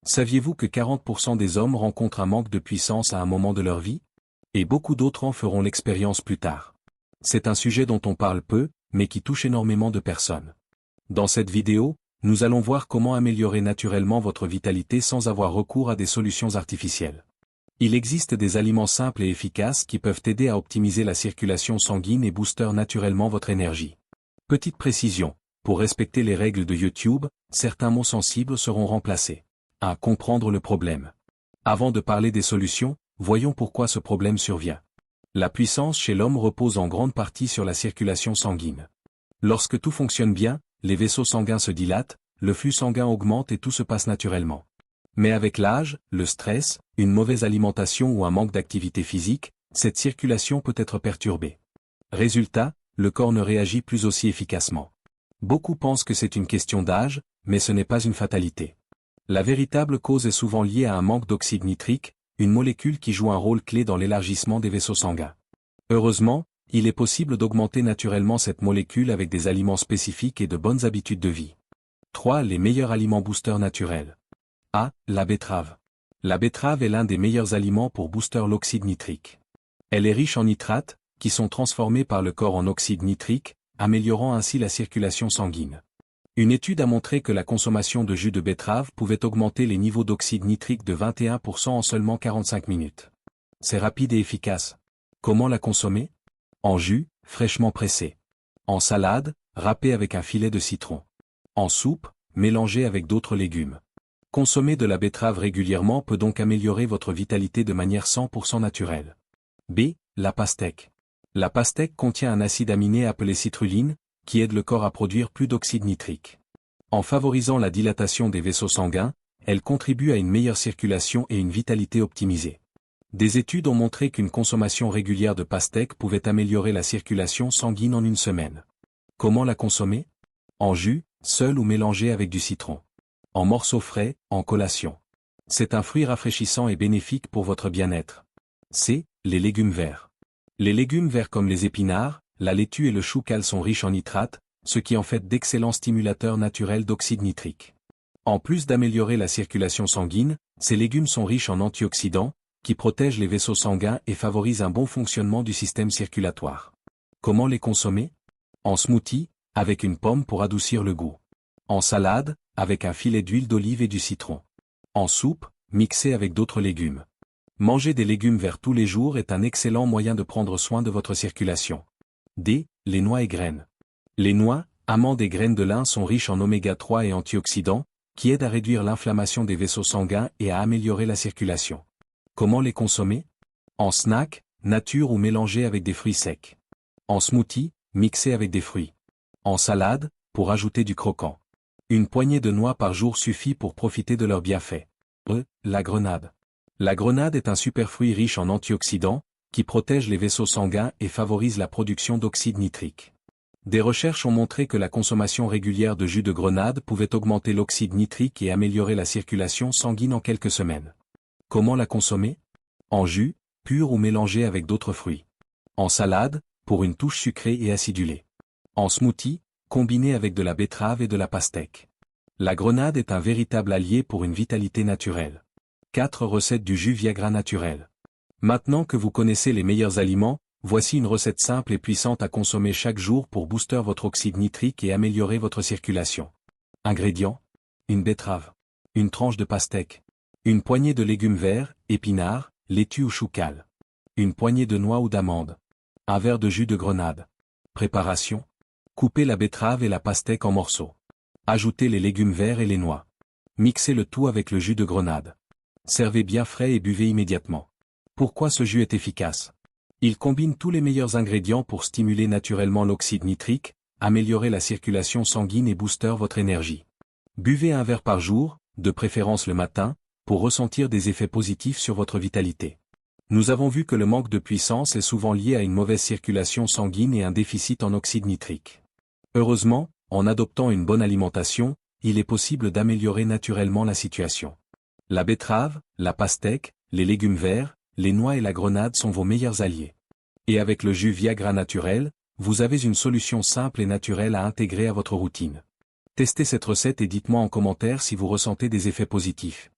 Saviez-vous que 40% des hommes rencontrent un manque de puissance à un moment de leur vie? Et beaucoup d'autres en feront l'expérience plus tard. C'est un sujet dont on parle peu, mais qui touche énormément de personnes. Dans cette vidéo, nous allons voir comment améliorer naturellement votre vitalité sans avoir recours à des solutions artificielles. Il existe des aliments simples et efficaces qui peuvent aider à optimiser la circulation sanguine et booster naturellement votre énergie. Petite précision, pour respecter les règles de YouTube, certains mots sensibles seront remplacés. À comprendre le problème. Avant de parler des solutions, voyons pourquoi ce problème survient. La puissance chez l'homme repose en grande partie sur la circulation sanguine. Lorsque tout fonctionne bien, les vaisseaux sanguins se dilatent, le flux sanguin augmente et tout se passe naturellement. Mais avec l'âge, le stress, une mauvaise alimentation ou un manque d'activité physique, cette circulation peut être perturbée. Résultat, le corps ne réagit plus aussi efficacement. Beaucoup pensent que c'est une question d'âge, mais ce n'est pas une fatalité. La véritable cause est souvent liée à un manque d'oxyde nitrique, une molécule qui joue un rôle clé dans l'élargissement des vaisseaux sanguins. Heureusement, il est possible d'augmenter naturellement cette molécule avec des aliments spécifiques et de bonnes habitudes de vie. 3. Les meilleurs aliments boosters naturels. A. La betterave. La betterave est l'un des meilleurs aliments pour booster l'oxyde nitrique. Elle est riche en nitrates, qui sont transformés par le corps en oxyde nitrique, améliorant ainsi la circulation sanguine. Une étude a montré que la consommation de jus de betterave pouvait augmenter les niveaux d'oxyde nitrique de 21% en seulement 45 minutes. C'est rapide et efficace. Comment la consommer? En jus, fraîchement pressé. En salade, râpé avec un filet de citron. En soupe, mélangé avec d'autres légumes. Consommer de la betterave régulièrement peut donc améliorer votre vitalité de manière 100% naturelle. B. La pastèque. La pastèque contient un acide aminé appelé citrulline, qui aide le corps à produire plus d'oxyde nitrique. En favorisant la dilatation des vaisseaux sanguins, elle contribue à une meilleure circulation et une vitalité optimisée. Des études ont montré qu'une consommation régulière de pastèque pouvait améliorer la circulation sanguine en une semaine. Comment la consommer? En jus, seul ou mélangé avec du citron. En morceaux frais, en collation. C'est un fruit rafraîchissant et bénéfique pour votre bien-être. C. Les légumes verts. Les légumes verts comme les épinards, la laitue et le chou-cal sont riches en nitrates, ce qui en fait d'excellents stimulateurs naturels d'oxyde nitrique. En plus d'améliorer la circulation sanguine, ces légumes sont riches en antioxydants, qui protègent les vaisseaux sanguins et favorisent un bon fonctionnement du système circulatoire. Comment les consommer? En smoothie, avec une pomme pour adoucir le goût. En salade, avec un filet d'huile d'olive et du citron. En soupe, mixé avec d'autres légumes. Manger des légumes verts tous les jours est un excellent moyen de prendre soin de votre circulation. D. Les noix et graines. Les noix, amandes et graines de lin sont riches en oméga 3 et antioxydants, qui aident à réduire l'inflammation des vaisseaux sanguins et à améliorer la circulation. Comment les consommer? En snack, nature ou mélangé avec des fruits secs. En smoothie, mixé avec des fruits. En salade, pour ajouter du croquant. Une poignée de noix par jour suffit pour profiter de leurs bienfaits. La grenade. La grenade est un superfruit riche en antioxydants, qui protège les vaisseaux sanguins et favorise la production d'oxyde nitrique. Des recherches ont montré que la consommation régulière de jus de grenade pouvait augmenter l'oxyde nitrique et améliorer la circulation sanguine en quelques semaines. Comment la consommer? En jus, pur ou mélangé avec d'autres fruits. En salade, pour une touche sucrée et acidulée. En smoothie, combiné avec de la betterave et de la pastèque. La grenade est un véritable allié pour une vitalité naturelle. 4 recettes du jus Viagra naturel. Maintenant que vous connaissez les meilleurs aliments, voici une recette simple et puissante à consommer chaque jour pour booster votre oxyde nitrique et améliorer votre circulation. Ingrédients. Une betterave. Une tranche de pastèque. Une poignée de légumes verts, épinards, laitue ou chou-cal. Une poignée de noix ou d'amandes. Un verre de jus de grenade. Préparation. Coupez la betterave et la pastèque en morceaux. Ajoutez les légumes verts et les noix. Mixez le tout avec le jus de grenade. Servez bien frais et buvez immédiatement. Pourquoi ce jus est efficace? Il combine tous les meilleurs ingrédients pour stimuler naturellement l'oxyde nitrique, améliorer la circulation sanguine et booster votre énergie. Buvez un verre par jour, de préférence le matin, pour ressentir des effets positifs sur votre vitalité. Nous avons vu que le manque de puissance est souvent lié à une mauvaise circulation sanguine et un déficit en oxyde nitrique. Heureusement, en adoptant une bonne alimentation, il est possible d'améliorer naturellement la situation. La betterave, la pastèque, les légumes verts, les noix et la grenade sont vos meilleurs alliés. Et avec le jus Viagra naturel, vous avez une solution simple et naturelle à intégrer à votre routine. Testez cette recette et dites-moi en commentaire si vous ressentez des effets positifs.